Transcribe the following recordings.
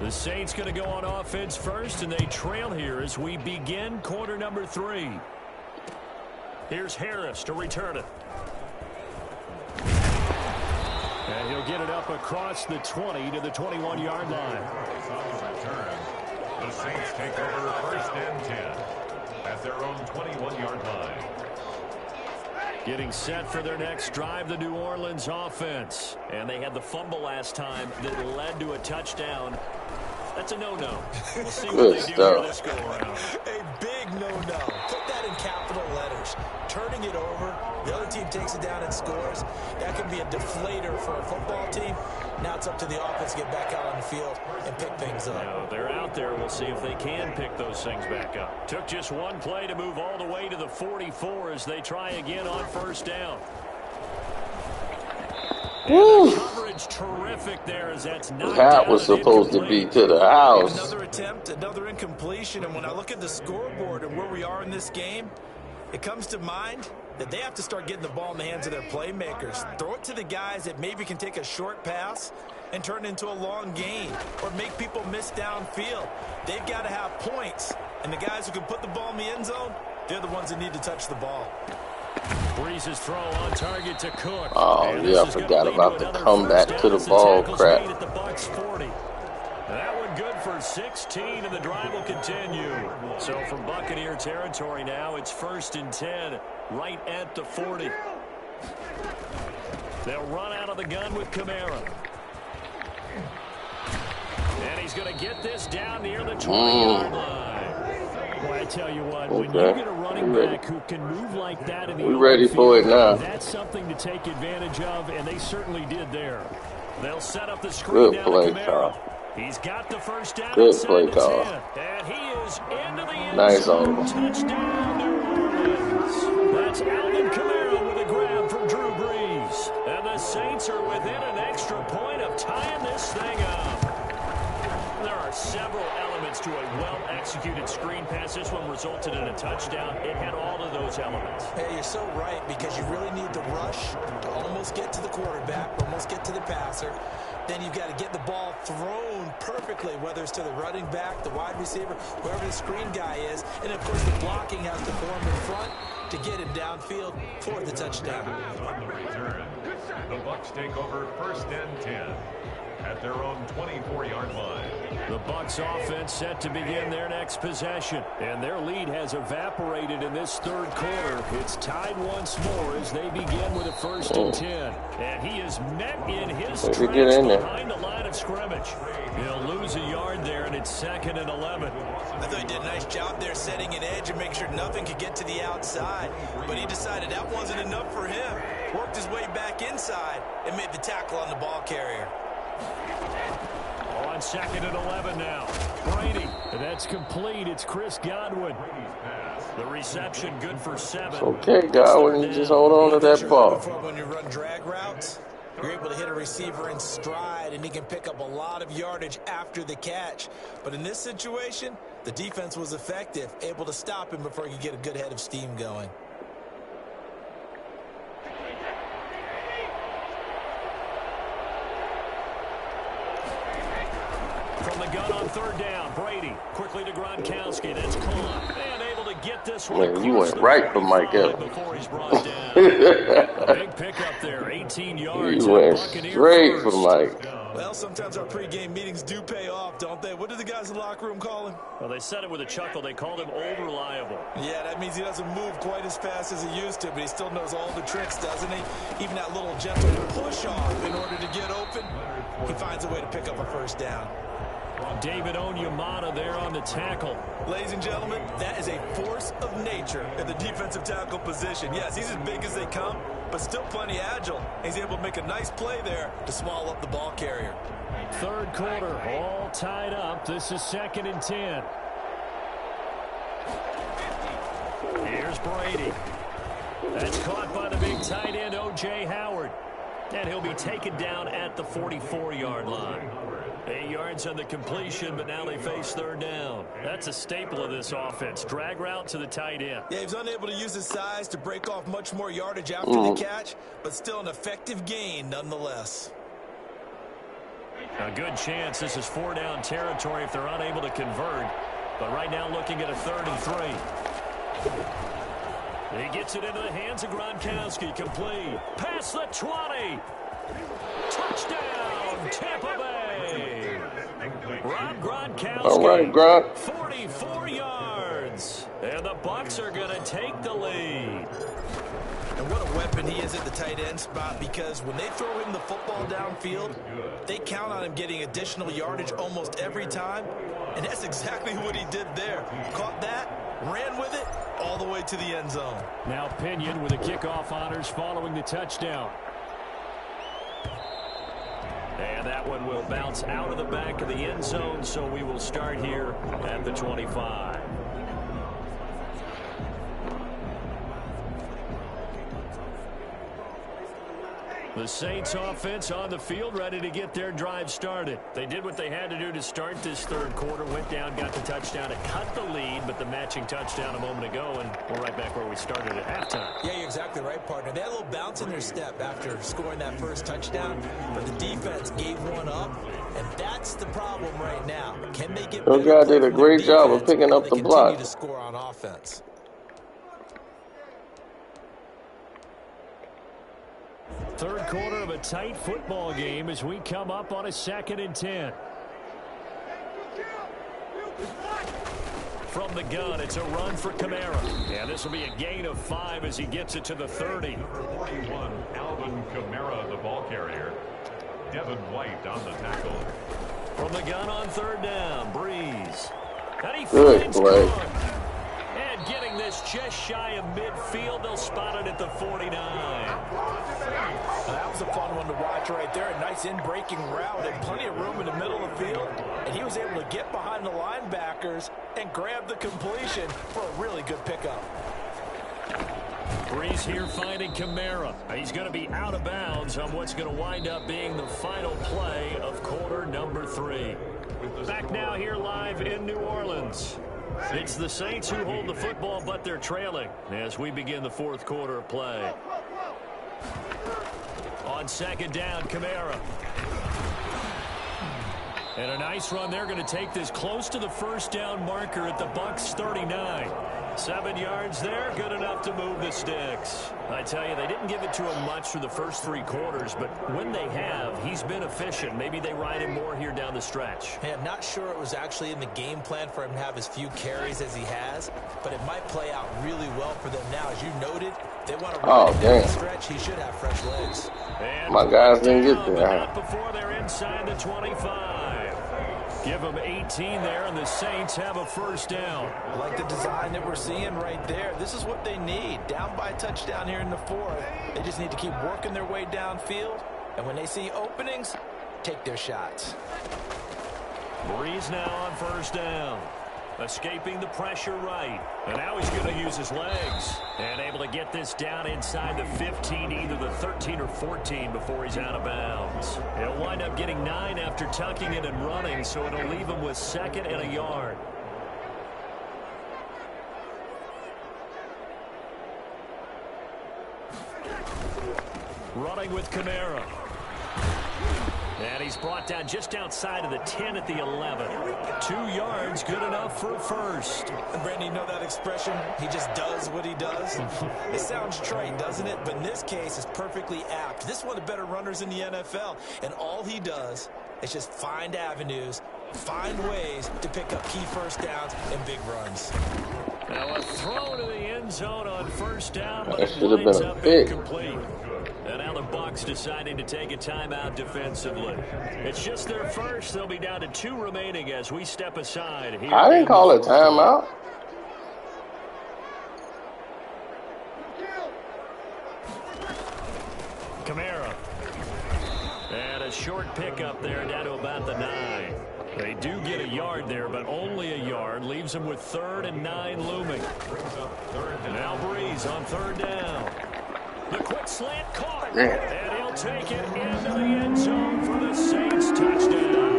The Saints going to go on offense first, and they trail here as we begin quarter number 3. Here's Harris to return it. And he'll get it up across the 20 to the 21-yard line. On the return, the Saints take over first and 10 at their own 21-yard line. Getting set for their next drive, the New Orleans offense. And they had the fumble last time that led to a touchdown. That's a no-no. We'll see what they do for this go-around. A big no-no. Put that in capital letters. Turning it over, the other team takes it down and scores. That can be a deflator for a football team. Now it's up to the offense to get back out on the field and pick things up. Now, they're out there. We'll see if they can pick those things back up. Took just one play to move all the way to the 44 as they try again on first down. Coverage terrific there as that's not that was supposed to be to the house. Another attempt, another incompletion, and when I look at the scoreboard and where we are in this game, it comes to mind that they have to start getting the ball in the hands of their playmakers. Throw it to the guys that maybe can take a short pass and turn it into a long gain or make people miss downfield. They've got to have points, and the guys who can put the ball in the end zone, they're the ones that need to touch the ball. Breeze's throw on target to Cook. Oh, yeah, I forgot about the comeback to the ball crap. At the Bucs 40. That one good for 16, and the drive will continue. So from Buccaneer territory now, it's 1st and 10, right at the 40. They'll run out of the gun with Kamara. And he's going to get this down near the 20-yard line. Boy, I tell you what, when you get a running back who can move like that in the open ready field, for it now. That's something to take advantage of, and they certainly did there. They'll set up the screen down to Kamara. He's got the first down. Good play call. And he is into the end nice zone. on. Touchdown, New Orleans. That's Alvin Kamara with a grab from Drew Brees. And the Saints are within an extra point of tying this thing up. There are several elements to a well-executed screen pass. This one resulted in a touchdown. It had all of those elements. Hey, you're so right, because you really need to rush to almost get to the quarterback, almost get to the passer. Then you've got to get the ball thrown perfectly, whether it's to the running back, the wide receiver, whoever the screen guy is. And, of course, the blocking has to form in front to get him downfield for the touchdown. On the return, the Bucs take over 1st and 10 at their own 24-yard line. The Bucs offense set to begin their next possession, and their lead has evaporated in this third quarter. It's tied once more as they begin with a 1st and 10. And he is met in his tracks behind the line of scrimmage. He'll lose a yard there, and it's 2nd and 11. I thought he did a nice job there setting an edge and making sure nothing could get to the outside. But he decided that wasn't enough for him. Worked his way back inside and made the tackle on the ball carrier. On 2nd and 11 now. Brady. That's complete. It's Chris Godwin. The reception good for 7. Okay, Godwin, you just hold on to that ball. When you run drag routes, you're able to hit a receiver in stride, and he can pick up a lot of yardage after the catch. But in this situation, the defense was effective, able to stop him before he could get a good head of steam going. From the gun on 3rd down, Brady quickly to Gronkowski. That's caught and able to get this one. Man, you went right for Mike Evans. Before he's brought down. A big pickup there, 18 yards. You went straight for Mike. Well, sometimes our pregame meetings do pay off, don't they? What do the guys in the locker room call him? Well, they said it with a chuckle. They called him old reliable. Yeah, that means he doesn't move quite as fast as he used to, but he still knows all the tricks, doesn't he? Even that little gentle push-off in order to get open, he finds a way to pick up a 1st down. David Onyemata there on the tackle. Ladies and gentlemen, that is a force of nature in the defensive tackle position. Yes, he's as big as they come, but still plenty agile. He's able to make a nice play there to swallow up the ball carrier. 3rd quarter, all tied up. This is 2nd and 10. Here's Brady. That's caught by the big tight end, O.J. Howard. And he'll be taken down at the 44-yard line. 8 yards on the completion, but now they face 3rd down. That's a staple of this offense. Drag route to the tight end. Yeah, he was unable to use his size to break off much more yardage after the catch, but still an effective gain nonetheless. A good chance this is 4-down territory if they're unable to convert. But right now looking at a 3rd and 3. He gets it into the hands of Gronkowski. Complete. Past the 20. Touchdown, Tampa Bay. Rob Gronkowski. All right, Gronk. 44 yards. And the Bucs are going to take the lead. And what a weapon he is at the tight end spot, because when they throw him the football downfield, they count on him getting additional yardage almost every time. And that's exactly what he did there. Caught that, ran with it, all the way to the end zone. Now Pinion with the kickoff honors following the touchdown. And that one will bounce out of the back of the end zone, so we will start here at the 25. The Saints offense on the field, ready to get their drive started. They did what they had to do to start this 3rd quarter, went down, got the touchdown to cut the lead, but the matching touchdown a moment ago, and we're right back where we started at halftime. Yeah, you're exactly right, partner. They had a little bounce in their step after scoring that first touchdown, but the defense gave one up, and that's the problem right now. Can they get Those guys did a great job of picking up the block. Continue to score on offense. Third quarter of a tight football game as we come up on a 2nd and 10. From the gun, it's a run for Kamara. Yeah, this will be a gain of 5 as he gets it to the 30. 41, Alvin Kamara, the ball carrier. Devin White on the tackle. From the gun on 3rd down, Breeze. And he Good finds play. Cook. And getting this just shy of midfield, they'll spot it at the 49. That was a fun one to watch right there. A nice in-breaking route and plenty of room in the middle of the field. And he was able to get behind the linebackers and grab the completion for a really good pickup. Breeze here finding Kamara. He's going to be out of bounds on what's going to wind up being the final play of quarter number 3. Back now here live in New Orleans. It's the Saints who hold the football, but they're trailing as we begin the 4th quarter of play. On 2nd down, Kamara. And a nice run. They're going to take this close to the 1st down marker at the Bucs 39. 7 yards there, good enough to move the sticks. I tell you, they didn't give it to him much for the first 3 quarters, but when they have, he's been efficient. Maybe they ride him more here down the stretch. Hey, I'm not sure it was actually in the game plan for him to have as few carries as he has, but it might play out really well for them now. As you noted, they want to run down the stretch. He should have fresh legs. And my guys didn't get there. Not before they're inside the 25. Give them 18 there, and the Saints have a 1st down. I like the design that we're seeing right there. This is what they need. Down by a touchdown here in the 4th. They just need to keep working their way downfield. And when they see openings, take their shots. Breeze now on 1st down. Escaping the pressure right. And now he's going to use his legs. And able to get this down inside the 15, either the 13 or 14 before he's out of bounds. He'll wind up getting 9 after tucking it and running, so it'll leave him with 2nd and a yard. Running with Kamara. And he's brought down just outside of the 10 at the 11. 2 yards, good enough for a 1st. And Brandon, you know that expression? He just does what he does. It sounds trite, doesn't it? But in this case, it's perfectly apt. This is one of the better runners in the NFL. And all he does is just find avenues, find ways to pick up key 1st downs and big runs. Now a throw to the end zone on 1st down, but That it should have winds been a up pick. incomplete. And now the Bucs deciding to take a timeout defensively. It's just their first. They'll be down to 2 remaining as we step aside. Here I didn't call it timeout. Kamara. And a short pickup there down to about the 9. They do get a yard there, but only a yard. Leaves them with 3rd and 9 looming. Now Breeze on 3rd down. The quick slant caught. And he'll take it into the end zone for the Saints touchdown.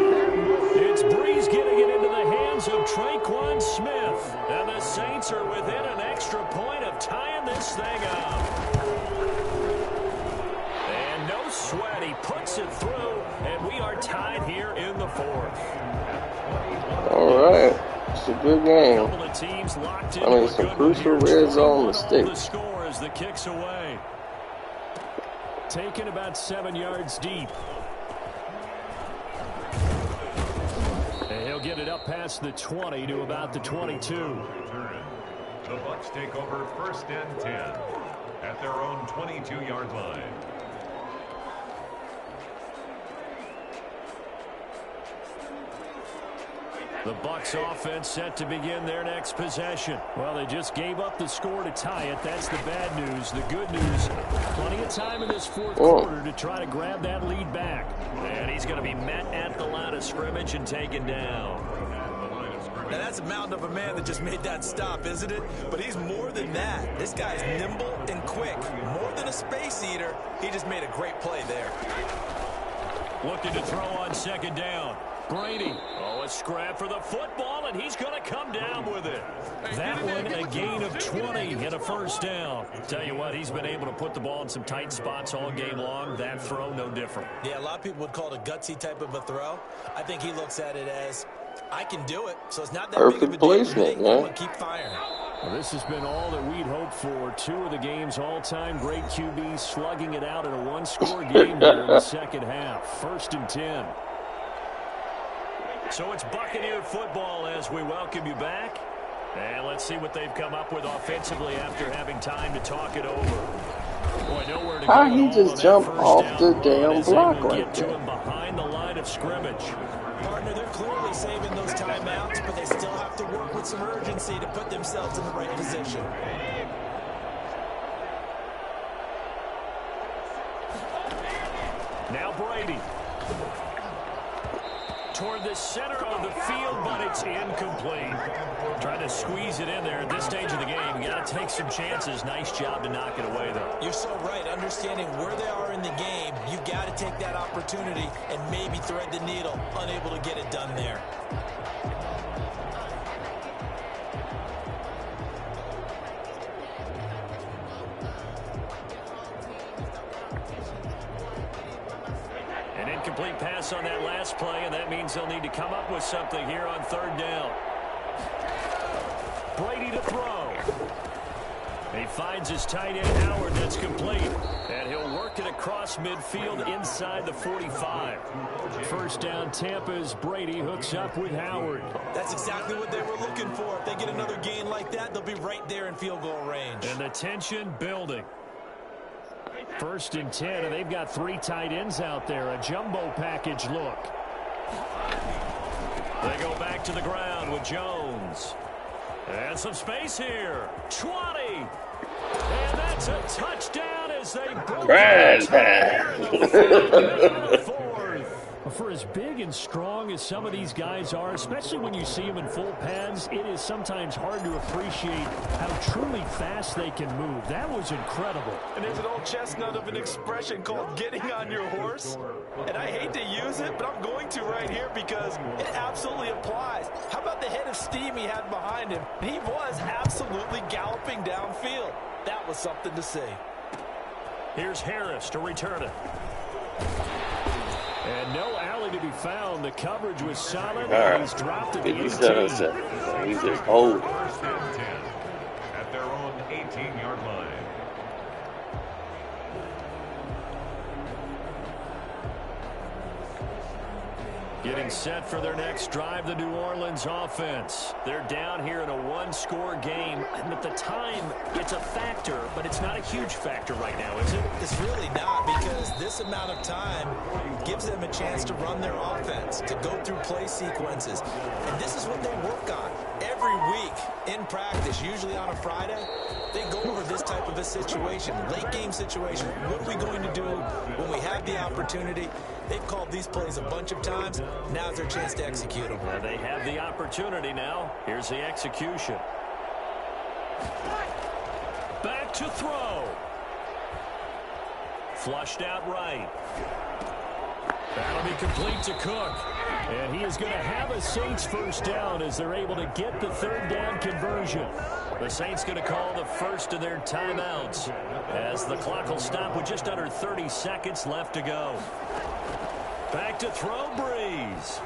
It's Breeze getting it into the hands of Traquan Smith. And the Saints are within an extra point of tying this thing up. And no sweat. He puts it through, and we are tied here in the fourth. All right. It's a good game. A couple of teams locked in. I mean, some crucial red zone mistakes. The score as the kick's away. Taken about 7 yards deep. And he'll get it up past the 20 to about the 22. The Bucs take over 1st and 10 at their own 22-yard line. The Bucs offense set to begin their next possession. Well, they just gave up the score to tie it. That's the bad news. The good news, plenty of time in this fourth quarter to try to grab that lead back. And he's going to be met at the line of scrimmage and taken down. Now, that's a mountain of a man that just made that stop, isn't it? But he's more than that. This guy's nimble and quick. More than a space eater, he just made a great play there. Looking to throw on 2nd down. Brady. Oh, a scrap for the football, and he's going to come down with it. That one, a gain of 20 and a 1st down. Tell you what, he's been able to put the ball in some tight spots all game long. That throw, no different. Yeah, a lot of people would call it a gutsy type of a throw. I think he looks at it as, I can do it, so it's not that big of a deal. Placement, man. Keep firing. Well, this has been all that we'd hoped for. 2 of the game's all-time great QBs slugging it out in a one-score game here in the second half. 1st and 10. So it's Buccaneer football as we welcome you back. And let's see what they've come up with offensively after having time to talk it over. Boy, nowhere to go. How he just jumped off the damn block right right there. there? Behind the line of scrimmage. Partner, they're clearly saving those timeouts, but they still have to work with some urgency to put themselves in the right position. Now Brady. Toward the center of the field, but it's incomplete. Trying to squeeze it in there at this stage of the game. You got to take some chances. Nice job to knock it away, though. You're so right. Understanding where they are in the game, you got to take that opportunity and maybe thread the needle. Unable to get it done there. Incomplete pass on that last play, and that means they'll need to come up with something here on 3rd down. Brady to throw. He finds his tight end, Howard, that's complete. And he'll work it across midfield inside the 45. 1st down, Tampa's Brady hooks up with Howard. That's exactly what they were looking for. If they get another gain like that, they'll be right there in field goal range. And the tension building. 1st and 10, and they've got 3 tight ends out there. A jumbo package look. They go back to the ground with Jones. And some space here. 20. And that's a touchdown as they broke it. For as big and strong as some of these guys are, especially when you see them in full pads, it is sometimes hard to appreciate how truly fast they can move. That was incredible. And there's an old chestnut of an expression called getting on your horse. And I hate to use it, but I'm going to right here because it absolutely applies. How about the head of steam he had behind him? He was absolutely galloping downfield. That was something to see. Here's Harris to return it. And no alley to be found. The coverage was solid. Right. He's dropped at the 18. He's just old. 1st and 10 at their own 18-yard line. Getting set for their next drive, the New Orleans offense. They're down here in a one-score game. And at the time, it's a factor, but it's not a huge factor right now, is it? It's really not, because this amount of time gives them a chance to run their offense, to go through play sequences. And this is what they work on every week in practice, usually on a Friday. They go over this type of a situation, late game situation. What are we going to do when we have the opportunity? They've called these plays a bunch of times. Now's their chance to execute them. Well, they have the opportunity now. Here's the execution. Back to throw. Flushed out right. That'll be complete to Cook. And he is going to have a Saints first down as they're able to get the third down conversion. The Saints going to call the first of their timeouts as the clock will stop with just under 30 seconds left to go. Back to throw, Breeze.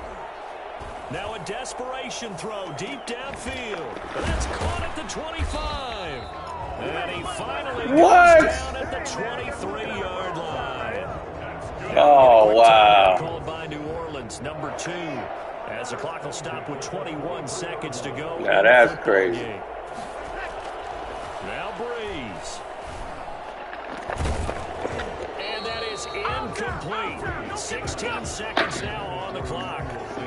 Now a desperation throw deep downfield. That's caught at the 25. And he finally goes down at the 23-yard line. Oh, wow. Called by New Orleans, number 2. As the clock will stop with 21 seconds to go. Now that's crazy. Now Breeze. And that is incomplete. 16 seconds now on the clock.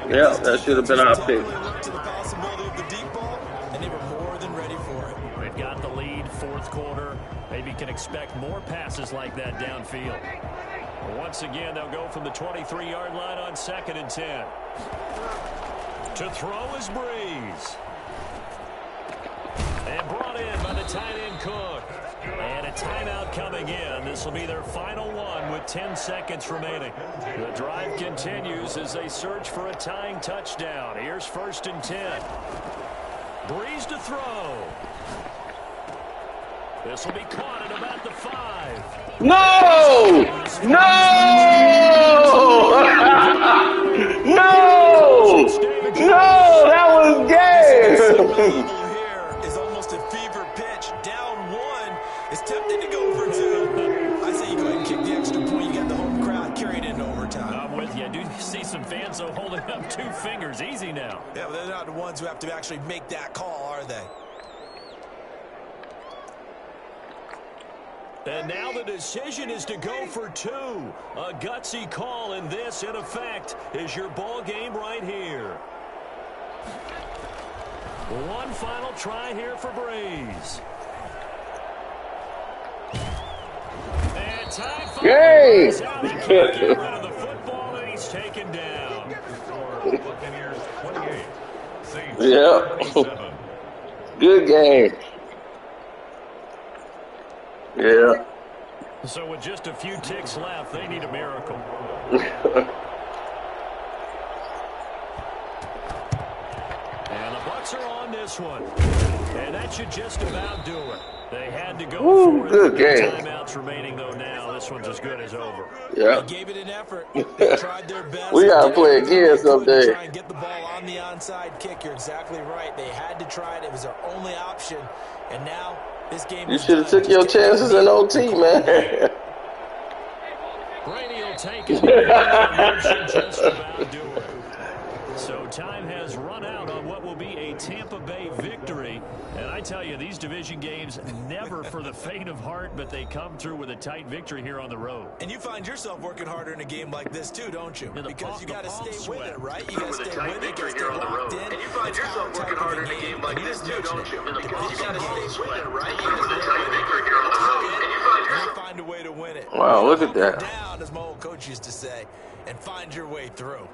Yeah, that should have been our pick. To the possibility of the deep ball, and they were more than ready for it. They've got the lead, fourth quarter. Maybe can expect more passes like that downfield. Once again, they'll go from the 23-yard line on 2nd and 10. To throw is Breeze. And brought in by the tight end Cook. And a timeout coming in. This will be their final one with 10 seconds remaining. The drive continues as they search for a tying touchdown. Here's 1st and 10. Breeze to throw. This will be caught at about the 5. No! No! No! No! That was gay! Here is almost a fever pitch. Down 1. It's tempted to go for 2. I say you go ahead and kick the extra point. You got the home crowd carried into overtime. I'm with you. I do see some fans, though, holding up 2 fingers. Easy now. Yeah, but they're not the ones who have to actually make that call, are they? And now the decision is to go for 2. A gutsy call, and this, in effect, is your ball game right here. One final try here for Breeze. And time for Yay! Breeze out. He can't get rid of the football, and he's taken down. Buccaneers 28. Saints Yeah. 27. Good game. Yeah. So with just a few ticks left, they need a miracle. And the Bucs are on this one. And that should just about do it. They had to go for it. Good game. Timeouts remaining, though, now. This one's as good as over. Yeah. They gave it an effort. They tried their best. We gotta play again someday. Try and get the ball on the onside kick. You're exactly right. They had to try it. It was their only option. And now this game You should have took your chances in OT, man. Brady will take it. That should just about do it. So time has run out on what will be a Tampa Bay victory. And I tell you, these division games never for the faint of heart, but they come through with a tight victory here on the road. And you find yourself working harder in a game like this too, don't you? Because you got to stay with it, right? You got to stay with it, you got to stay locked in. And you find yourself working harder in a game like this too, don't you? Because you got to stay with it, right? You got to stay with it, and you find a way to win it. Wow, look at that. Down, as my old coach used to say, and find your way through.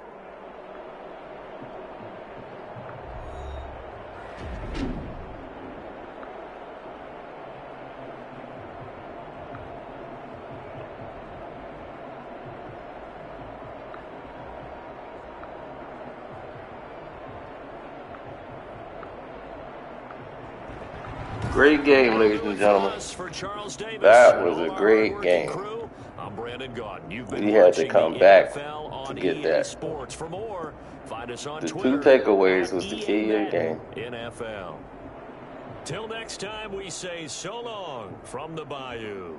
Great game, ladies and gentlemen. That was a great game. We had to come back to get that. The 2 takeaways was the key of the game. NFL. Till next time, we say so long from the Bayou.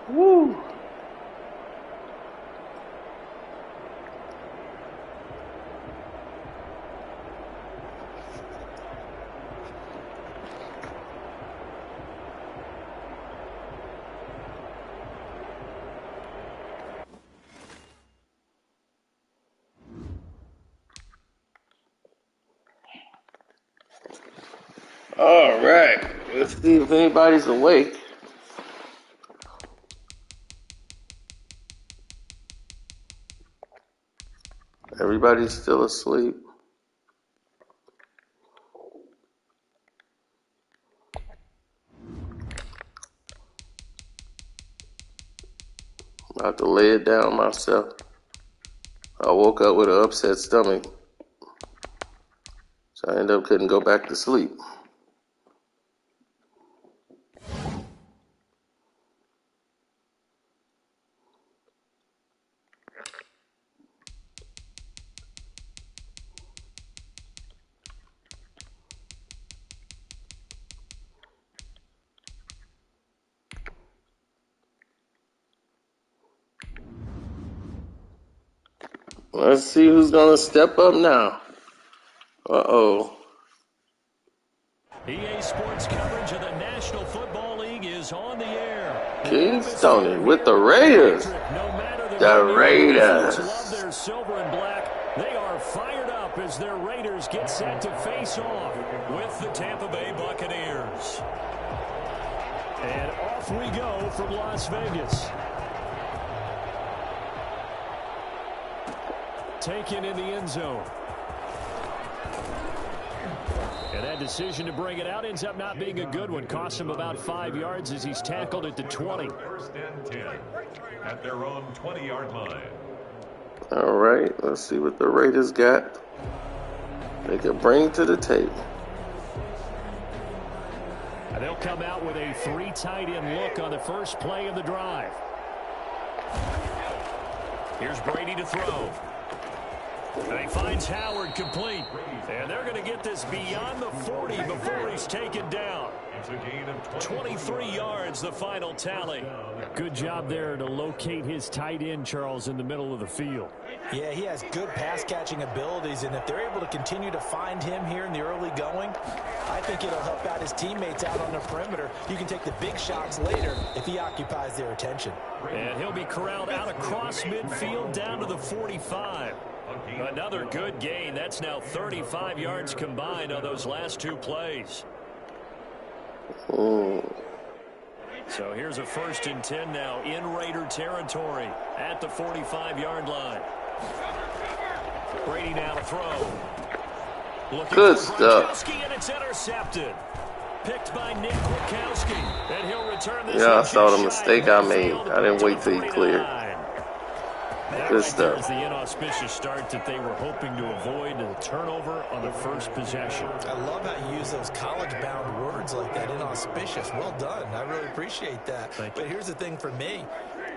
Woo! All right, let's see if anybody's awake. Everybody's still asleep. I have to lay it down myself. I woke up with an upset stomach, so I ended up couldn't go back to sleep. Let's see who's going to step up now. Uh-oh. EA Sports coverage of the National Football League is on the air. King Stoney with the Raiders. The Raiders. Love their silver and black. They are fired up as their Raiders get set to face off with the Tampa Bay Buccaneers. And off we go from Las Vegas. Taken in the end zone. And that decision to bring it out ends up not being a good one. Costs him about 5 yards as he's tackled at the 20. First and 10 at their own 20-yard line. All right, let's see what the Raiders got. They can bring to the table. And they'll come out with a 3 tight end look on the first play of the drive. Here's Brady to throw. And he finds Howard complete. And they're going to get this beyond the 40 before he's taken down. It's a gain of 23 yards, the final tally. Good job there to locate his tight end, Charles, in the middle of the field. Yeah, he has good pass-catching abilities, and if they're able to continue to find him here in the early going, I think it'll help out his teammates out on the perimeter. You can take the big shots later if he occupies their attention. And he'll be corralled out across midfield down to the 45. Another good gain. That's now 35 yards combined on those last 2 plays. Ooh. So here's a 1st and 10 now in Raider territory at the 45-yard line. Brady now to throw. Looking Good for stuff. Gronkowski, and it's intercepted. Picked by Nick Gronkowski. And he'll return this. Yeah, I saw the mistake I made. I didn't wait till he cleared. Good stuff. There's the inauspicious start that they were hoping to avoid, and the turnover on the first possession. I love how you use those college-bound words like that, inauspicious. Well done. I really appreciate that. But here's the thing for me.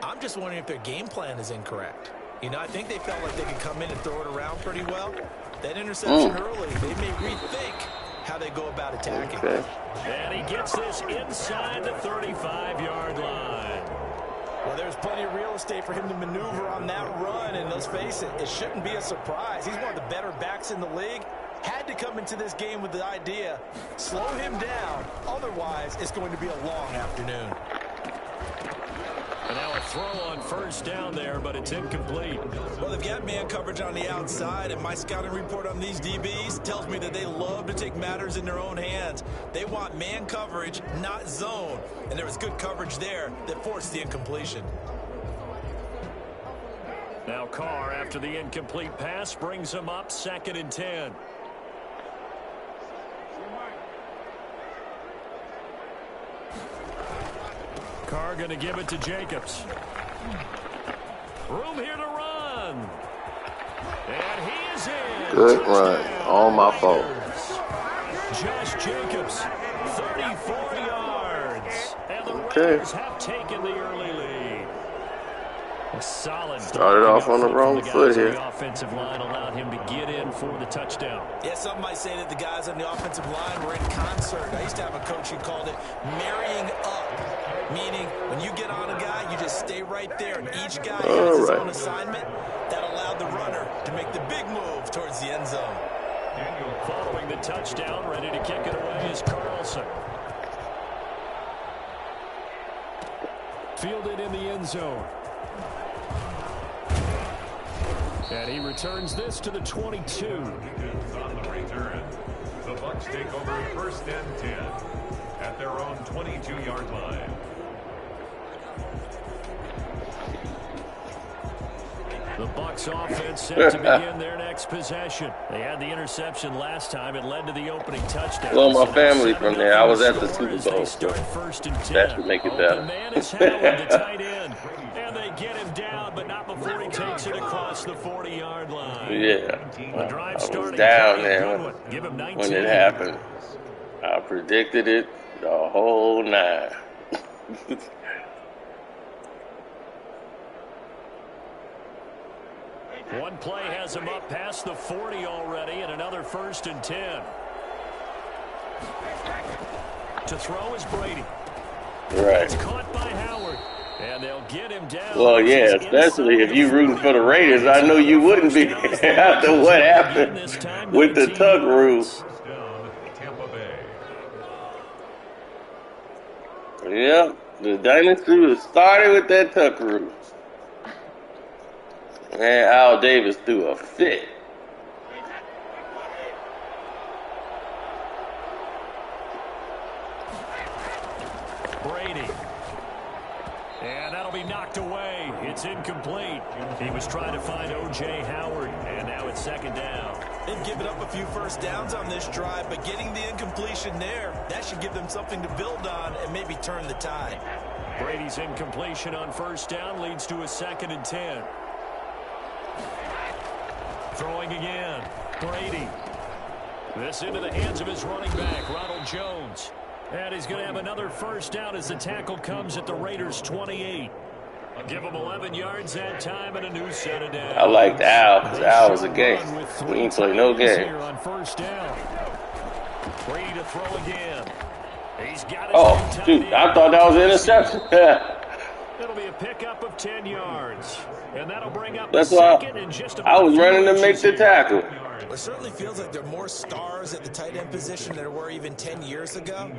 I'm just wondering if their game plan is incorrect. You know, I think they felt like they could come in and throw it around pretty well. That interception early, they may rethink how they go about attacking. Okay. And he gets this inside the 35-yard line. Well, there's plenty of real estate for him to maneuver on that run, and let's face it, it shouldn't be a surprise. He's one of the better backs in the league. Had to come into this game with the idea, slow him down, otherwise it's going to be a long afternoon. And now a throw on first down there, but it's incomplete. Well, they've got man coverage on the outside, and my scouting report on these DBs tells me that they love to take matters in their own hands. They want man coverage, not zone. And there was good coverage there that forced the incompletion. Now Carr, after the incomplete pass, brings him up 2nd and 10. Carr going to give it to Jacobs. Room here to run. And he is in. Good run. All my fault. Josh Jacobs, 34 yards. And the Raiders have taken the early lead. A solid started off on the wrong foot here. The offensive line allowed him to get in for the touchdown. Yeah, some might say that the guys on the offensive line were in concert. I used to have a coach who called it marrying up, meaning when you get on a guy, you just stay right there, and each guy has his own assignment. That allowed the runner to make the big move towards the end zone. Following the touchdown, ready to kick it away is Carlson. Fielded in the end zone. And he returns this to the 22. On the return, the Bucs take over 1st and 10 at their own 22-yard line. The Bucs offense set to begin their next possession. They had the interception last time. It led to the opening touchdown. Well, my family from there. I was at the Super Bowl, so first and 10. that should make it better. The man is Howard, the tight end. And they get him down, but not before he takes it across the 40-yard line. Yeah, The drive I was starting down there Give him 19. when it happened. I predicted it the whole 9. One play has him up past the 40 already, and another 1st and 10. To throw is Brady. Right. It's caught by Howard, and they'll get him down. Well, yeah, especially if you're rooting for the Raiders. I know you wouldn't be after what happened with the tuck rule. Yep, the dynasty was started with that tuck rule. And Al Davis threw a fit. Brady. And that'll be knocked away. It's incomplete. He was trying to find O.J. Howard, and now it's 2nd down. They've given up a few first downs on this drive, but getting the incompletion there, that should give them something to build on and maybe turn the tide. Brady's incompletion on 1st down leads to a 2nd and 10. Throwing again. Brady. This into the hands of his running back, Ronald Jones. And he's going to have another 1st down as the tackle comes at the Raiders' 28. Give him 11 yards that time and a new set of downs. I liked Al, because Al was a game. He ain't play no game. On 1st down. Brady to throw again. He's got it. Oh, dude, I thought that was an interception. It'll be a pickup of 10 yards. And that'll bring up That's the why second in just about I was running to make the tackle. It certainly feels like there are more stars at the tight end position than there were even 10 years ago.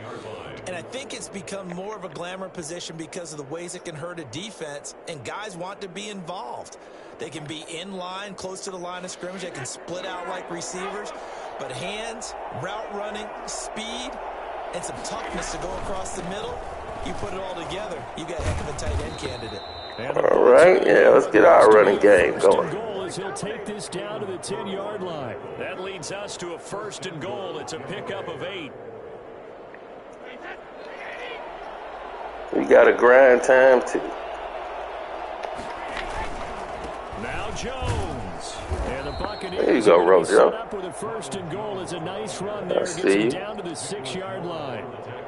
And I think it's become more of a glamour position because of the ways it can hurt a defense, and guys want to be involved. They can be in line, close to the line of scrimmage. They can split out like receivers. But hands, route running, speed, and some toughness to go across the middle, you put it all together, you got a heck of a tight end candidate. All right, yeah, let's get our running game going. He'll take this down to the 10-yard line. That leads us to a 1st and goal. It's a pickup of 8. We got a grind time too. Now Jones. And the Buccaneers. There you go, Rojo. Set up with a 1st and goal. Is a nice run there. Gets him down to the 6-yard line.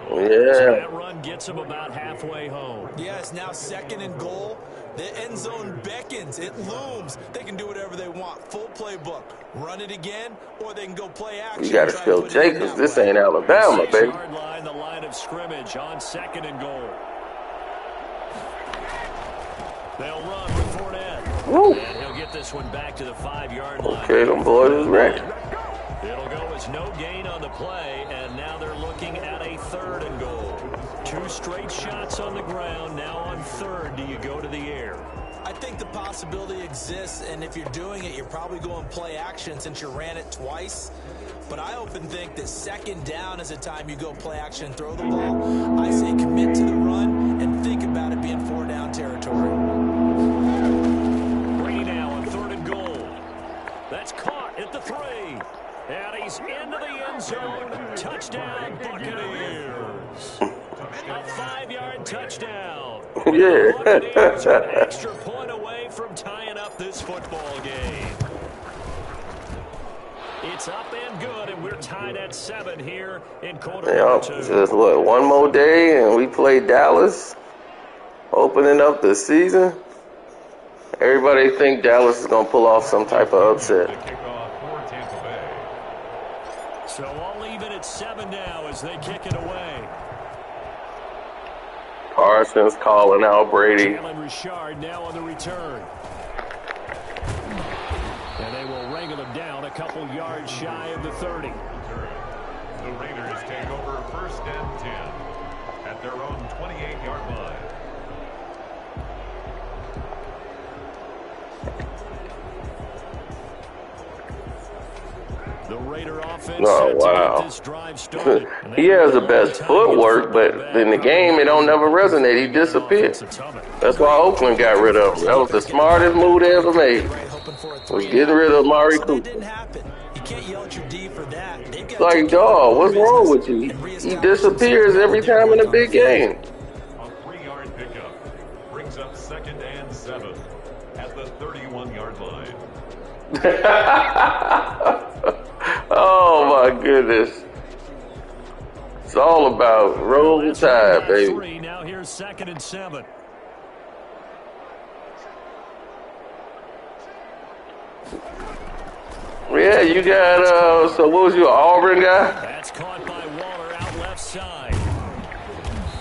Yeah. So that run gets him about halfway home. Yeah, it's now 2nd and goal. The end zone beckons. It looms. They can do whatever they want. Full playbook. Run it again, or they can go play action. You got to fill Jacobs. This ain't Alabama, baby. 6-yard line, the line of scrimmage on 2nd and goal. They'll run with Fournette. Woo. And he'll get this one back to the 5-yard line. Okay, them boys is ready. It'll go as no gain on the play, and now they're looking at a 3rd and goal. 2 straight shots on the ground. Now on 3rd, do you go to the air? I think the possibility exists, and if you're doing it, you're probably going play action since you ran it twice. But I often think that 2nd down is a time you go play action and throw the ball. I say commit to the run and think about it being 4-down territory. Brady now on 3rd and goal. That's caught at the 3. And he's into the end zone. Touchdown, Buccaneers. A 5-yard touchdown. Yeah. Buccaneers are an extra point away from tying up this football game. It's up and good, and we're tied at 7 here in quarter number 2. Just what, one more day, and we play Dallas, opening up the season. Everybody think Dallas is gonna pull off some type of upset. So I'll leave it at 7 now as they kick it away. Parsons calling out Brady. Jalen Richard now on the return. And they will wrangle him down a couple yards shy of the 30. The Raiders take over 1st and 10 at their own 28-yard line. The Raider offense. Oh, wow. This drive started. He has the best footwork, but in the game, it don't never resonate. He disappeared. That's why Oakland got rid of him. That was the smartest move they ever made. Was getting rid of Amari Cooper. Like, dog, what's wrong with you? He disappears every time in a big game. A 3-yard pickup brings up 2nd and 7. Oh my goodness. It's all about roll tide, baby. 3, now here's 2nd and 7. Yeah, you got, so what was you, an Auburn guy? That's caught by Waller out left side.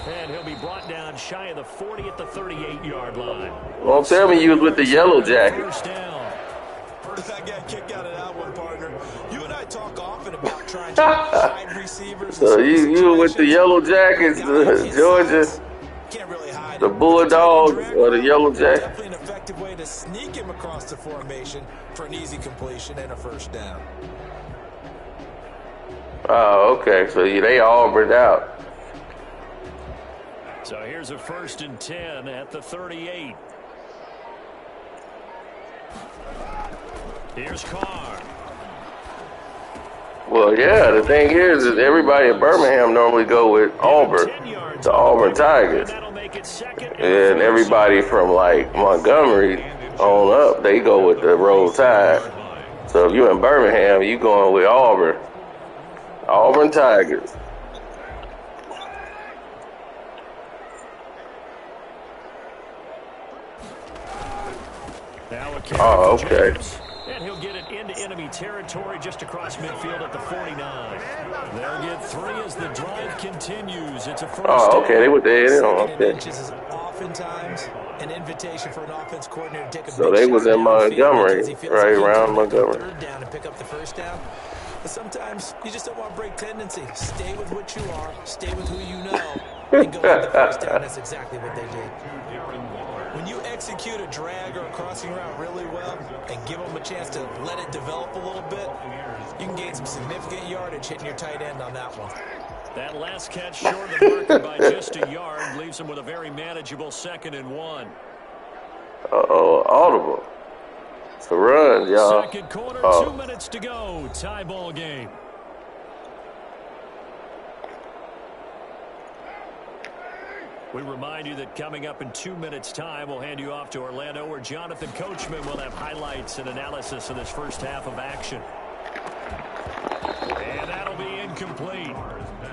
And he'll be brought down shy of the 40 at the 38-yard line. Well, tell me you was with the Yellow Jacket. First down. I got kicked out of that one, partner. You and I talk often about trying to hide receivers. So you were with the Yellow Jackets, Georgia, Can't really hide the Bulldogs, or the Yellow Jackets? Definitely an effective way to sneak him across the formation for an easy completion and a first down. Oh, okay. So they all burned out. So here's a 1st and 10 at the 38. Here's Carr. Well, yeah, the thing is everybody in Birmingham normally go with Auburn, the Auburn Tigers. And everybody from, like, Montgomery on up, they go with the Roll Tide. So if you're in Birmingham, you going with Auburn. Auburn Tigers. Oh, okay. And he'll get it into enemy territory just across midfield at the 49. They'll get 3 as the drive continues. It's a first Oh, okay. They were there. They don't. Okay. Inches is oftentimes an invitation for an offense coordinator to take a So big they was shot in Montgomery, because he feels right like he around can Montgomery. third down and pick up the first down. But sometimes you just don't want to break tendency. Stay with what you are. Stay with who you know. And go with the first down. That's exactly what they did. When you execute a drag or a crossing route really well and give them a chance to let it develop a little bit, you can gain some significant yardage hitting your tight end on that one. That last catch short of the marker by just a yard leaves him with a very manageable 2nd and 1. Uh-oh, audible. It's a run, y'all. Second quarter, 2 minutes to go. Tie ball game. We remind you that coming up in 2 minutes' time, we'll hand you off to Orlando, where Jonathan Coachman will have highlights and analysis of this first half of action. And that'll be incomplete.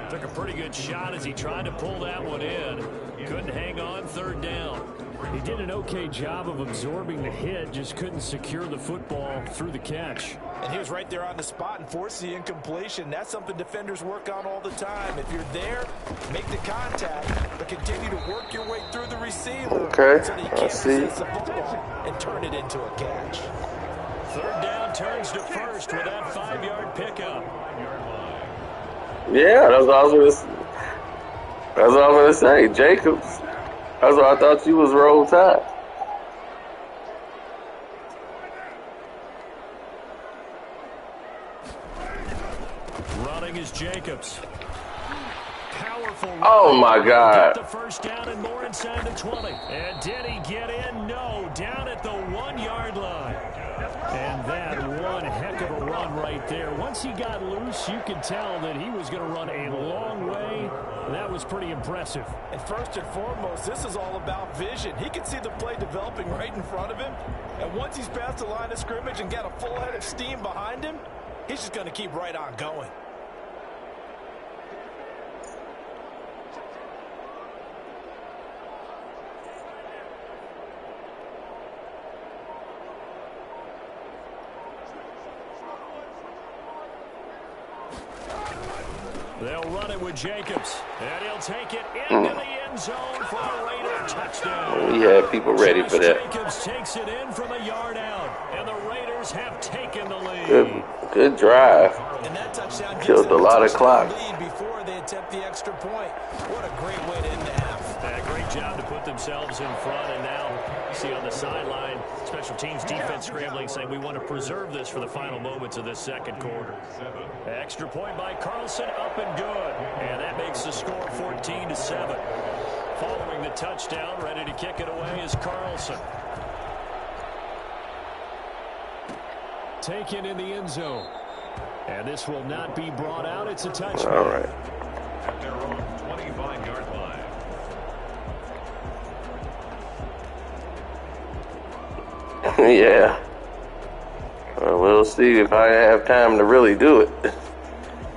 Took a pretty good shot as he tried to pull that one in. Couldn't hang on 3rd down. He did an okay job of absorbing the hit, just couldn't secure the football through the catch. And he was right there on the spot and forced the incompletion. That's something defenders work on all the time. If you're there, make the contact, but continue to work your way through the receiver. Okay, so that you I can't see. resist the football and turn it into a catch. 3rd down turns to 1st with that 5-yard pickup. Yeah, that's what I was going to say. Jacobs. That's what I thought you was Roll Tide. Running is Jacobs. Powerful. Oh, my God. The first down and more inside the 20. And did he get in? No. Down at the 1-yard line. And that one heck of a run right there. Once he got loose, you could tell that he was going to run a long way. That was pretty impressive. And first and foremost, this is all about vision. He could see the play developing right in front of him. And once he's past the line of scrimmage and got a full head of steam behind him, he's just going to keep right on going. They'll run it with Jacobs. And he'll take it into the end zone for a Raider touchdown. We had people ready for that. Jacobs takes it in from a yard out. And the Raiders have taken the lead. Good drive. And that touchdown Killed a lot of clock. Lead before they attempt the extra point. What a great way to end the half. Great job to put themselves in front. And now you see on the sideline, special teams defense scrambling, saying we want to preserve this for the final moments of this second quarter. Extra point by Carlson, up and good. And that makes the score 14-7. Following the touchdown, ready to kick it away is Carlson. Taken in the end zone. And this will not be brought out. It's a touchdown. All right. At their own 25-yard line. Yeah. We'll see if I have time to really do it.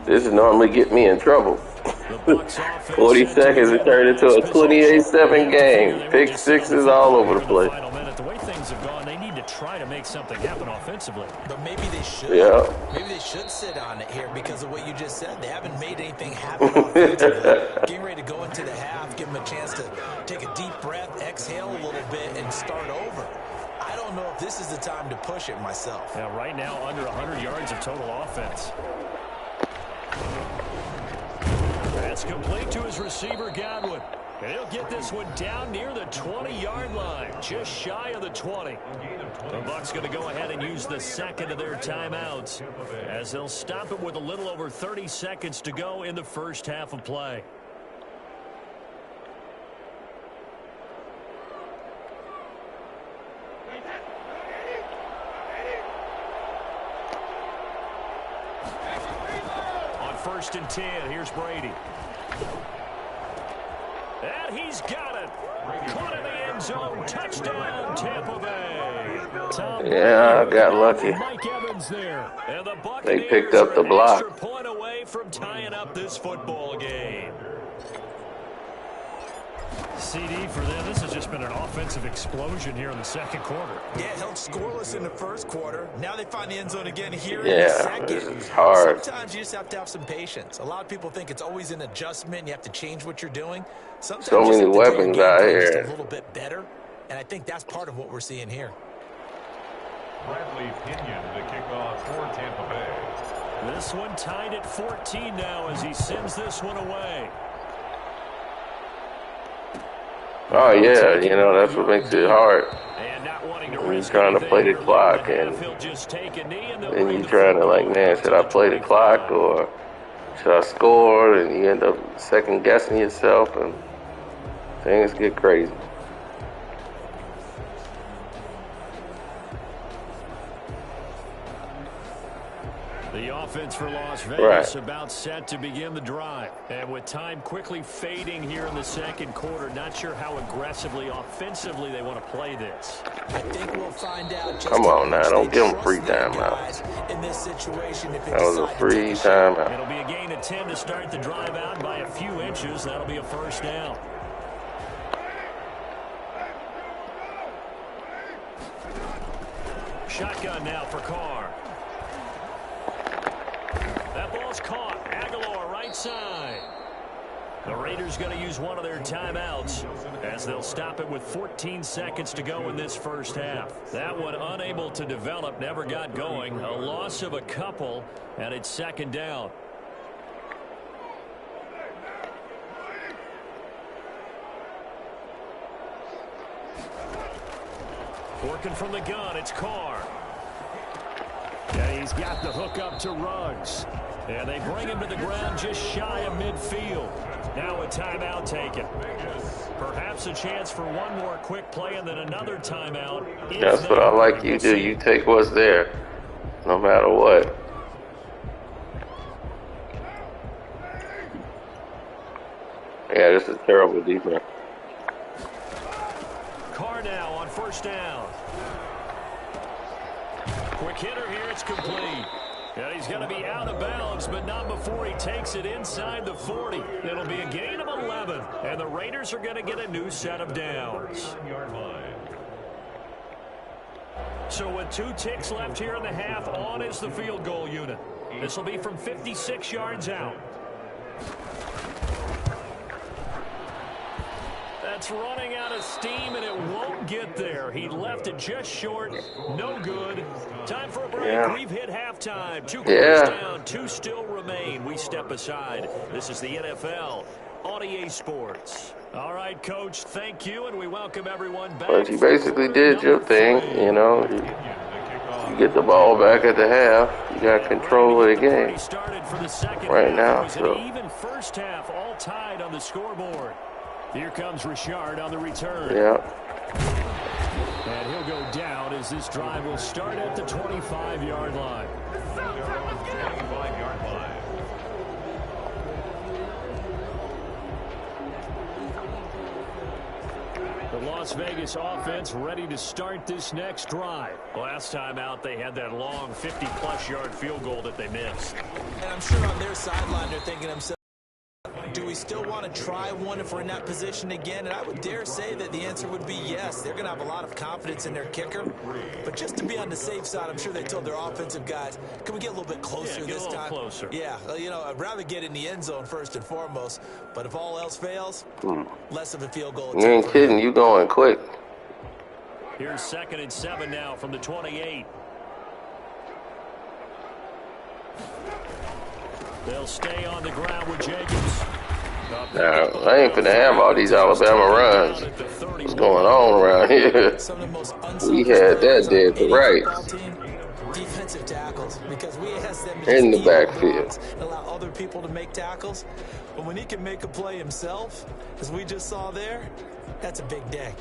This is normally get me in trouble. 40 seconds to turn into a 28-7 game. Pick sixes all over the place. The way things have gone, they need to try to make something happen offensively. But maybe they should. Yeah. Maybe they should sit on it here because of what you just said. They haven't made anything happen offensively. Getting ready to go into the half, give them a chance to take a deep breath, exhale a little bit, and start over. I don't know if this is the time to push it myself. Yeah, right now, under 100 yards of total offense. That's complete to his receiver, Godwin. And he'll get this one down near the 20-yard line, just shy of the 20. The Bucs going to go ahead and use the second of their timeouts as they'll stop it with a little over 30 seconds to go in the first half of play. On 1st and 10, here's Brady. And he's got it. Caught in the end zone. Touchdown, Tampa Bay. Yeah, I got lucky. Mike Evans there. And the They picked up the block. Extra point away from tying up this football game. CD for them. This has just been an offensive explosion here in the second quarter. Yeah, held scoreless in the first quarter. Now they find the end zone again here in the second. This is hard. Sometimes you just have to have some patience. A lot of people think it's always an adjustment. You have to change what you're doing. Sometimes So many weapons out just here. a little bit better, and I think that's part of what we're seeing here. Bradley Pinion to kick off for Tampa Bay. This one tied at 14 now as he sends this one away. Oh, yeah, you know, that's what makes it hard. And not wanting to When you're risk trying to anything play the early clock, in the and half, he'll just take a knee and they'll then bring you're the trying to, football like, man, should I play the clock or should I score? And you end up second-guessing yourself, and things get crazy. The offense for Las Vegas about set to begin the drive. And with time quickly fading here in the second quarter, not sure how aggressively, offensively they want to play this. I think we'll find out just Come on now, don't give them trust free their timeout. guys in this situation if they That was a decide to free take a shot. timeout. It'll be a gain of 10 to start the drive out by a few inches. That'll be a first down. Shotgun now for Carr. That ball's caught. Aguilar right side. The Raiders going to use one of their timeouts as they'll stop it with 14 seconds to go in this first half. That one unable to develop, never got going. A loss of a couple, and it's second down. Working from the gun, it's Carr. And he's got the hook up to Ruggs. And they bring him to the ground just shy of midfield. Now a timeout taken. Perhaps a chance for one more quick play and then another timeout. That's what I like you do. You take what's there, no matter what. Yeah, this is terrible defense. Carr now on first down. Quick hitter here, it's complete. And he's going to be out of bounds, but not before he takes it inside the 40. It'll be a gain of 11, and the Raiders are going to get a new set of downs. So with 2 ticks left here in the half, on is the field goal unit. This will be from 56 yards out. That's running out of steam, and it won't get there. He left it just short. No good. Time for a break. Yeah. We've hit halftime. 2 quarters down. 2 still remain. We step aside. This is the NFL on EA Sports. All right, Coach, thank you, and we welcome everyone back. But you basically did your thing, you know. You get the ball back at the half. You got control of the game right now. So. An even first half, all tied on the scoreboard. Here comes Richard on the return. Yeah. And he'll go down as this drive will start at the 25-yard line. 25-yard line. The Las Vegas offense ready to start this next drive. Last time out, they had that long 50-plus yard field goal that they missed. And I'm sure on their sideline they're thinking to themselves, do we still want to try one if we're in that position again? And I would dare say that the answer would be yes. They're going to have a lot of confidence in their kicker. But just to be on the safe side, I'm sure they told their offensive guys, can we get a little bit closer this time? Closer. Yeah, you know, I'd rather get in the end zone first and foremost. But if all else fails, less of a field goal. You ain't kidding. You going quick. Here's 2nd and 7 now from the 28. They'll stay on the ground with Jacobs. Now, I ain't finna have all these Alabama runs. What's going on around here? We had that dead to rights. Defensive tackles, because we asked them to In the backfield. allow other people to make tackles. But when he can make a play himself, as we just saw there, that's a big day.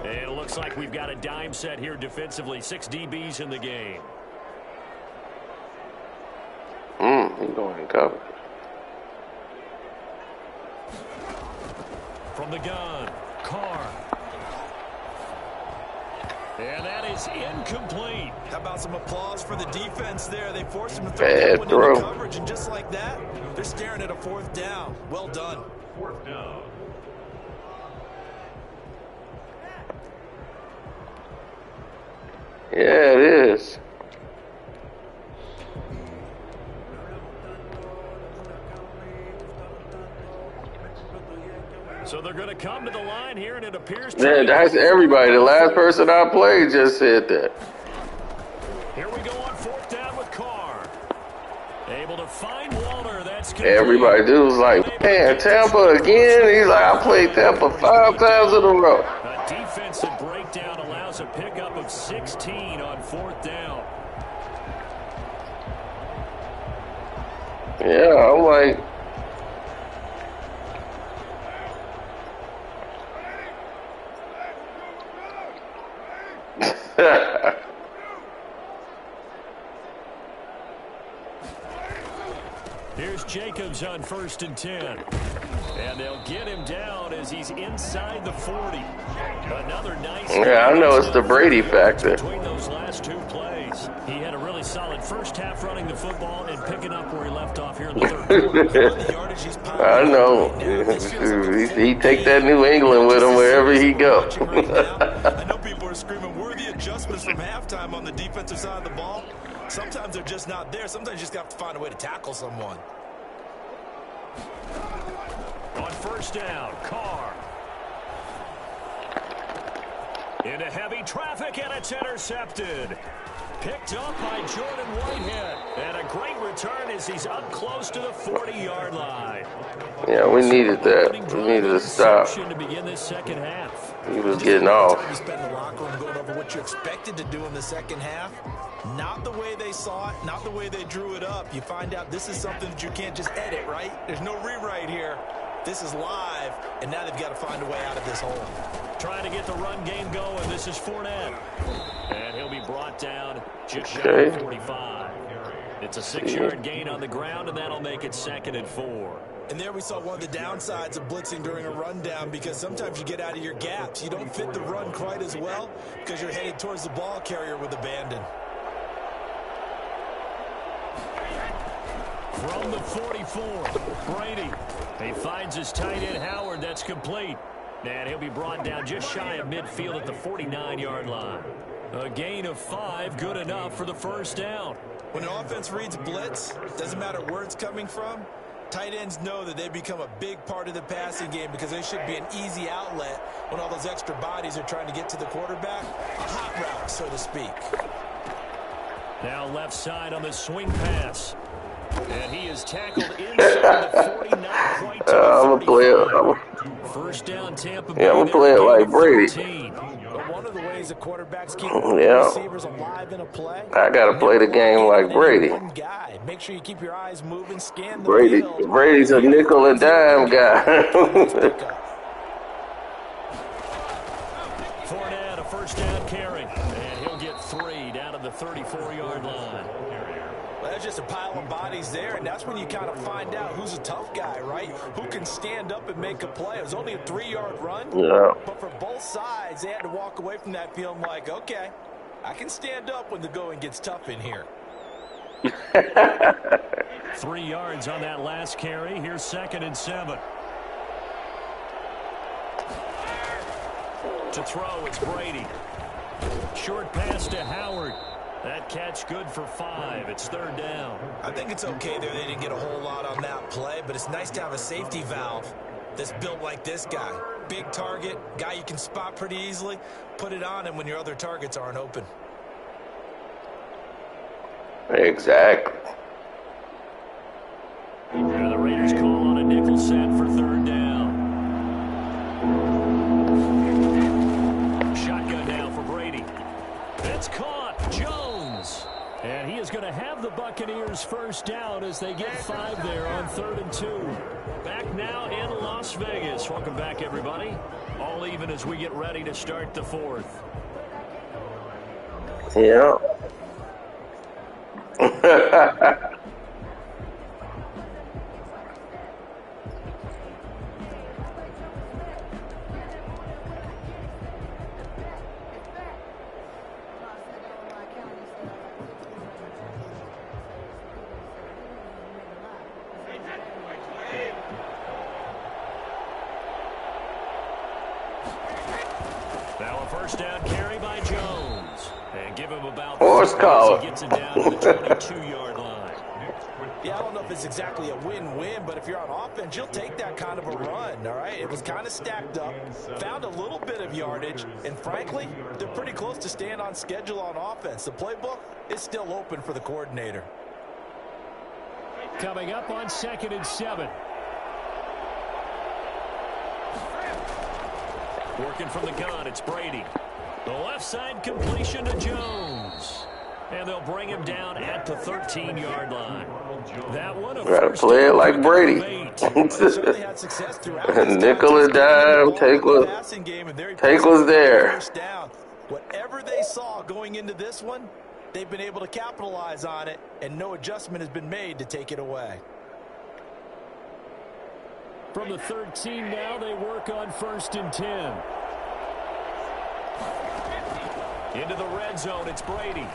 And it looks like we've got a dime set here defensively. 6 DBs in the game. He's going in cover. From the gun, Carr. And that is incomplete. How about some applause for the defense there? They forced him to throw that one into coverage, and just like that, they're staring at a 4th down. Well done. 4th down. Yeah, it is. So they're going to come to the line here, and it appears to Yeah, that's everybody. The last person I played just said that. Here we go on 4th down with Carr. Able to find Walter. That's complete. Everybody dude's like, man, Tampa again? He's like, I played Tampa 5 times in a row. A defensive breakdown allows a pickup of 16 on 4th down. Yeah, I'm like, Here's Jacobs on 1st and 10. And they'll get him down as he's inside the 40. Another nice. Yeah, I know it's the Brady factor. Between those last 2 plays, he had a really solid first half running the football and picking up where he left off here in the 3rd quarter. I know. He take that New England with him wherever he go. I know people are screaming, were the adjustments from halftime on the defensive side of the ball? Sometimes they're just not there. Sometimes you just have to find a way to tackle someone. On 1st down, Carr. Into heavy traffic, and it's intercepted. Picked up by Jordan Whitehead. And a great return as he's up close to the 40-yard line. Yeah, we needed that. We needed to stop. To begin this second half. He was getting off. You spend the locker room going over what you expected to do in the second half. Not the way they saw it, not the way they drew it up. You find out this is something that you can't just edit, right? There's no rewrite here. This is live, and now they've got to find a way out of this hole. Trying to get the run game going. This is Fournette. And he'll be brought down just shy of 45. It's a 6-yard gain on the ground, and that'll make it 2nd and 4. And there we saw one of the downsides of blitzing during a rundown, because sometimes you get out of your gaps. You don't fit the run quite as well because you're headed towards the ball carrier with abandon. From the 44, Brady. He finds his tight end, Howard. That's complete. And he'll be brought down just shy of midfield at the 49-yard line. A gain of 5, good enough for the 1st down. When an offense reads blitz, doesn't matter where it's coming from, tight ends know that they become a big part of the passing game because they should be an easy outlet when all those extra bodies are trying to get to the quarterback. A hot route, so to speak. Now left side on the swing pass. And he is tackled inside the 40, not quite to the 35. I'm going to play it. First down, Tampa Bay. Yeah, I'm going to play it like Brady. 13. But one of the ways the quarterbacks keep receivers alive in a play. I got to play the game like Brady. One guy. Make sure you keep your eyes moving, scan the field. Brady's a nickel and dime guy. Fournette, a first down carry. And he'll get 3 down to the 34-yard line. Well, that there's just a pile of bodies there, and that's when you kind of find out who's a tough guy, right? Who can stand up and make a play. It was only a 3-yard run, but for both sides, they had to walk away from that feeling like, okay, I can stand up when the going gets tough in here. 3 yards on that last carry. Here's 2nd and 7. To throw, it's Brady. Short pass to Howard. That catch good for 5. It's 3rd down. I think it's okay there. They didn't get a whole lot on that play, but it's nice to have a safety valve that's built like this guy. Big target, guy you can spot pretty easily. Put it on him when your other targets aren't open. Exactly. And the Raiders call on a nickel set for 3rd down. Shotgun now for Brady. It's caught. Jones. And he is going to have the Buccaneers 1st down as they get 5 there on 3rd and 2. Back now in Las Vegas. Welcome back, everybody. All even as we get ready to start the 4th. Yeah. Now a 1st down carry by Jones. And give him about Horse collar. He gets it down to the 22-yard line. Yeah, I don't know if it's exactly a win-win, but if you're on offense, you'll take that kind of a run, all right? It was kind of stacked up, found a little bit of yardage, and frankly, they're pretty close to staying on schedule on offense. The playbook is still open for the coordinator. Coming up on 2nd and 7. Working from the gun, it's Brady. The left side completion to Jones. And they'll bring him down at the 13-yard line. That one a Gotta play it like Brady. Nickel or dime, take what's there. Whatever they saw going into this one, they've been able to capitalize on it, and no adjustment has been made to take it away. From the 13 now, they work on 1st and 10. Into the red zone, it's Brady.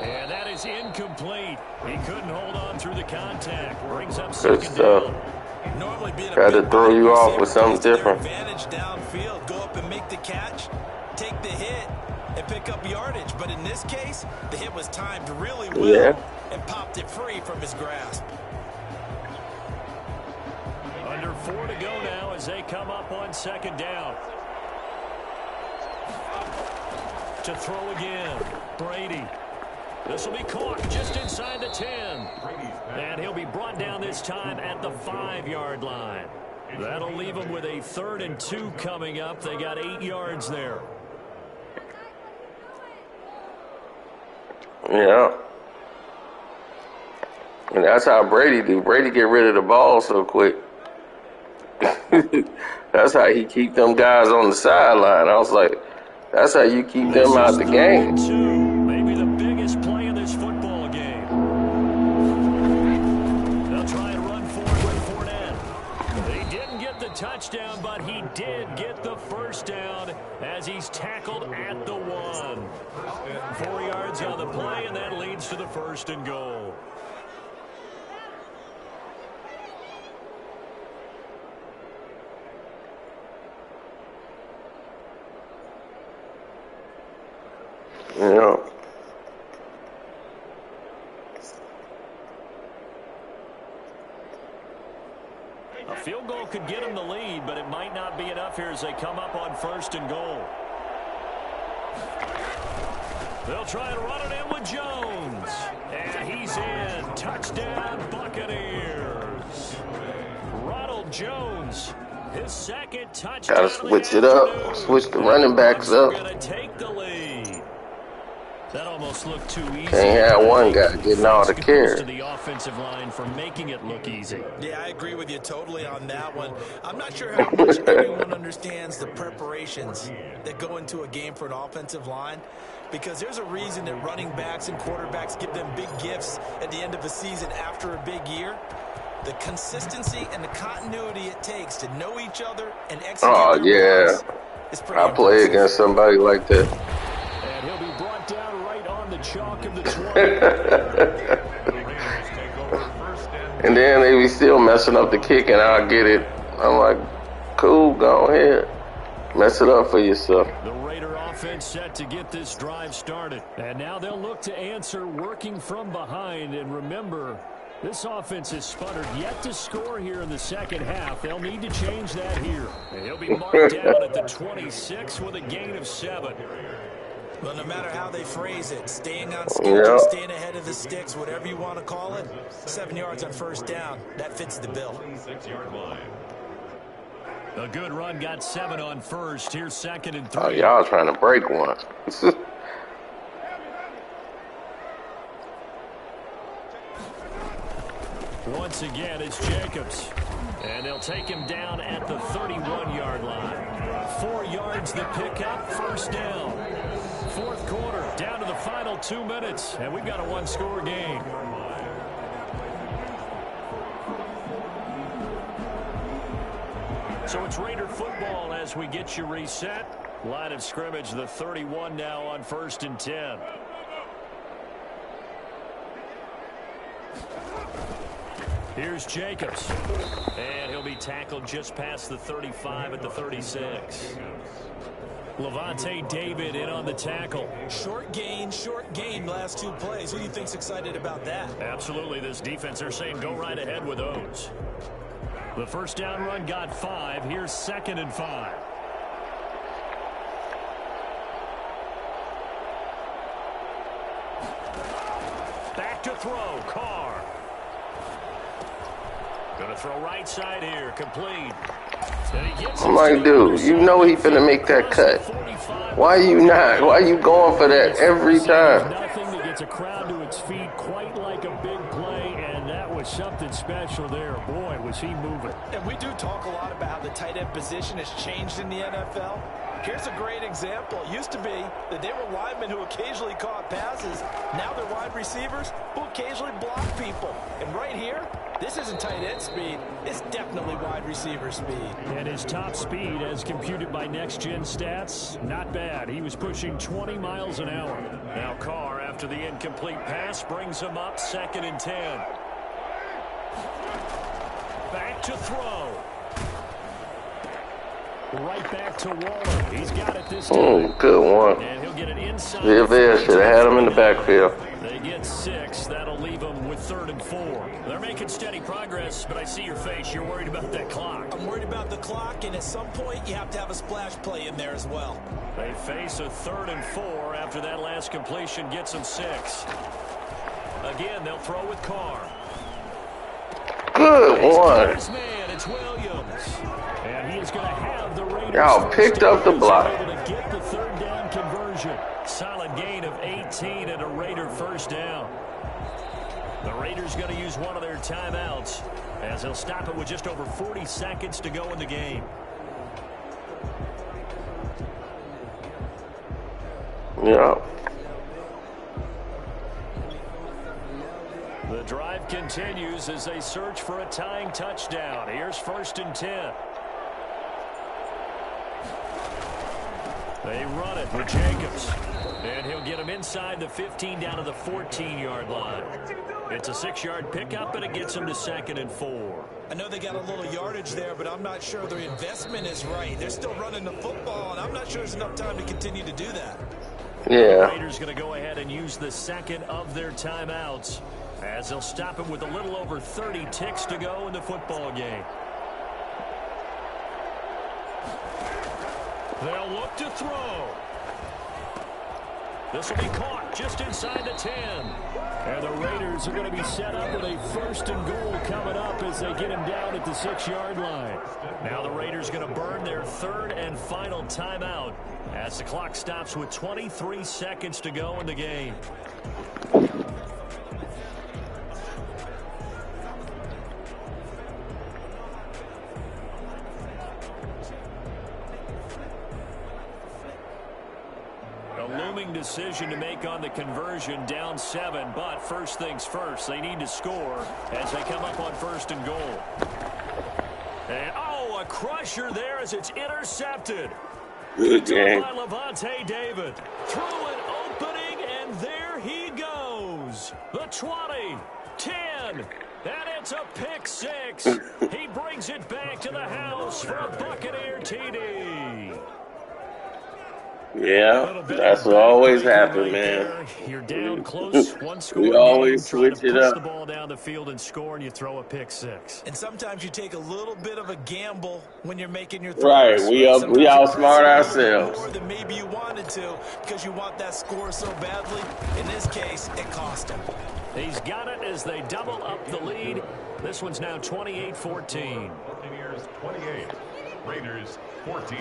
And that is incomplete. He couldn't hold on through the contact. Brings up 2nd down. Normally being Tried to throw you off with something different. Advantage downfield, go up and make the catch, take the hit, and pick up yardage. But in this case, the hit was timed really well and popped it free from his grasp. Under 4 to go now as they come up on 2nd down. To throw again, Brady. This will be caught just inside the 10. And he'll be brought down this time at the 5-yard line. That'll leave them with a 3rd and 2 coming up. They got 8 yards there. Yeah. And that's how Brady do. Brady get rid of the ball so quick. That's how he keep them guys on the sideline. I was like, that's how you keep them out the game. Maybe the biggest play in this football game. They'll try and run forward with Fournette. They didn't get the touchdown, but he did get the 1st down as he's tackled at the 1. 4 yards on the play, and that leads to the 1st and goal. Yeah. A field goal could get them the lead, but it might not be enough here as they come up on 1st and goal. They'll try and run it in with Jones. And he's in. Touchdown, Buccaneers. Ronald Jones, his 2nd touchdown. Gotta switch it up. Switch the running backs up. Gonna take the lead. That almost looked too easy. Can't have one guy getting all the carries. To the offensive line for making it look easy. Yeah, I agree with you totally on that one. I'm not sure how much everyone understands the preparations that go into a game for an offensive line. because there's a reason that running backs and quarterbacks give them big gifts at the end of a season after a big year. The consistency and the continuity it takes to know each other and execute their plays is pretty I play against somebody like that. And he'll be brought down right on the chalk of the 20. And then they be still messing up the kick, and I'll get it. I'm like, cool, go ahead. Mess it up for yourself. The Raider offense set to get this drive started. And now they'll look to answer working from behind. And remember, this offense has sputtered yet to score here in the second half. They'll need to change that here. And he'll be marked down at the 26 with a gain of 7. Well, no matter how they phrase it, staying on schedule, staying ahead of the sticks, whatever you want to call it, 7 yards on first down, that fits the bill. A good run got 7 on first. Here's 2nd and 3. Oh, y'all trying to break one. Once again, it's Jacobs. And they'll take him down at the 31-yard line. 4 yards the pickup, first down. Fourth quarter, down to the final 2 minutes, and we've got a one-score game. So it's Raider football as we get you reset. Line of scrimmage, the 31 now on 1st and 10. Here's Jacobs. And he'll be tackled just past the 35 at the 36. Levante David in on the tackle. Short gain, last 2 plays. Who do you think's excited about that? Absolutely. This defense, they're saying go right ahead with those. The first down run got 5. Here's 2nd and 5. Back to throw. Carr. Going to throw right side here. Complete. I'm like, dude, you know he finna make that cut. Why you not? Why you going for that every time? Nothing that gets a crowd to its feet quite like a big play, and that was something special there. Boy, was he moving. And we do talk a lot about how the tight end position has changed in the NFL. Here's a great example. It used to be that they were linemen who occasionally caught passes. Now they're wide receivers who occasionally block people. And right here, this isn't tight end speed. It's definitely wide receiver speed. And his top speed, as computed by Next Gen Stats, not bad. He was pushing 20 miles an hour. Now Carr, after the incomplete pass, brings him up 2nd and 10. Back to throw. Right back to Waller. He's got it this time. Oh, good one. And he'll get it inside. Should have had him in the backfield. They get 6. That'll leave them with 3rd and 4. They're making steady progress, but I see your face. You're worried about that clock. I'm worried about the clock, and at some point, you have to have a splash play in there as well. They face a 3rd and 4 after that last completion gets them 6. Again, they'll throw with Carr. Good one. Man, it's Williams. And he is going to have the Raiders. Y'all picked up the block. Able to get the 3rd down conversion. Solid gain of 18 and a Raider first down. The Raiders going to use one of their timeouts as they'll stop it with just over 40 seconds to go in the game. Yeah. The drive continues as they search for a tying touchdown. Here's 1st and 10. They run it with Jacobs. And he'll get him inside the 15 down to the 14-yard line. It's a 6-yard pickup, and it gets him to 2nd and 4. I know they got a little yardage there, but I'm not sure their investment is right. They're still running the football, and I'm not sure there's enough time to continue to do that. Yeah. The Raiders going to go ahead and use the 2nd of their timeouts as they'll stop it with a little over 30 ticks to go in the football game. They'll look to throw. This will be caught just inside the 10. And the Raiders are going to be set up with a 1st and goal coming up as they get him down at the 6-yard line. Now the Raiders going to burn their 3rd and final timeout as the clock stops with 23 seconds to go in the game. decision to make on the conversion, down 7. But first things first, they need to score as they come up on 1st and goal. And, a crusher there as it's intercepted. Good game. By Levante David. Through an opening, and there he goes. The 20, 10, and it's a pick 6. He brings it back to the house for a Buccaneer TD. Yeah, that's what always happens, man. You're down close, one score. We always switch it up. The ball down the field and score, and you throw a pick 6. And sometimes you take a little bit of a gamble when you're making your throws. Right, we outsmart ourselves. More than maybe you wanted to because you want that score so badly. In this case, it cost him. He's got it as they double up the lead. This one's now 28-14. Buccaneers 28, Raiders 14.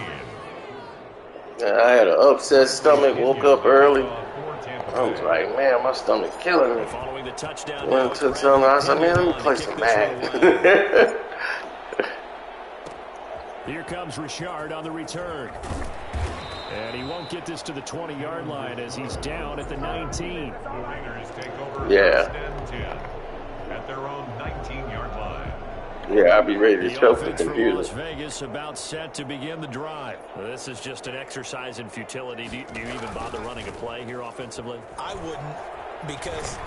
I had an upset stomach, woke up early. I was like, man, my stomach killing me. Following the touchdown. Went and took something. I said, man, let me play some Madden. Here comes Richard on the return. And he won't get this to the 20-yard line as he's down at the 19. The Raiders take over Yeah. 1st and 10 at their own 19-yard line. Yeah, I'll be ready to choke the offense for computer. Las Vegas about set to begin the drive. This is just an exercise in futility. Do you even bother running a play here offensively? I wouldn't, because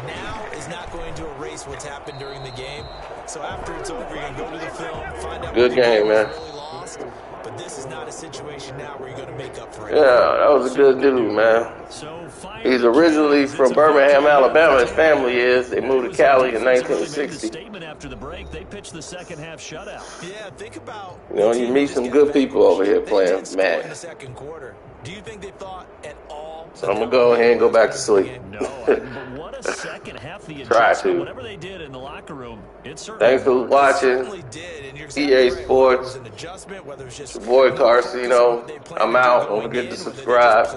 now is not going to erase what's happened during the game. So after it's over, you're going to go to the film, find out Good what the game, man. really lost. But this is not a situation now where you're going to make up for it. Yeah, that was a good dude, man. He's originally from Birmingham, Alabama. His family is. They moved to Cali in 1960. Statement after the break, they pitched the second half shutout. Yeah, think about. You know, you meet some good people over here playing in Madden. the second quarter. Do you think they thought at all? So I'm gonna go ahead and go back to sleep. No, but what a second half. The Try adjustment, to. whatever they did in the locker room, it certainly Thanks for watching. EA Sports. Your boy Carcino. I'm out. Don't forget to subscribe.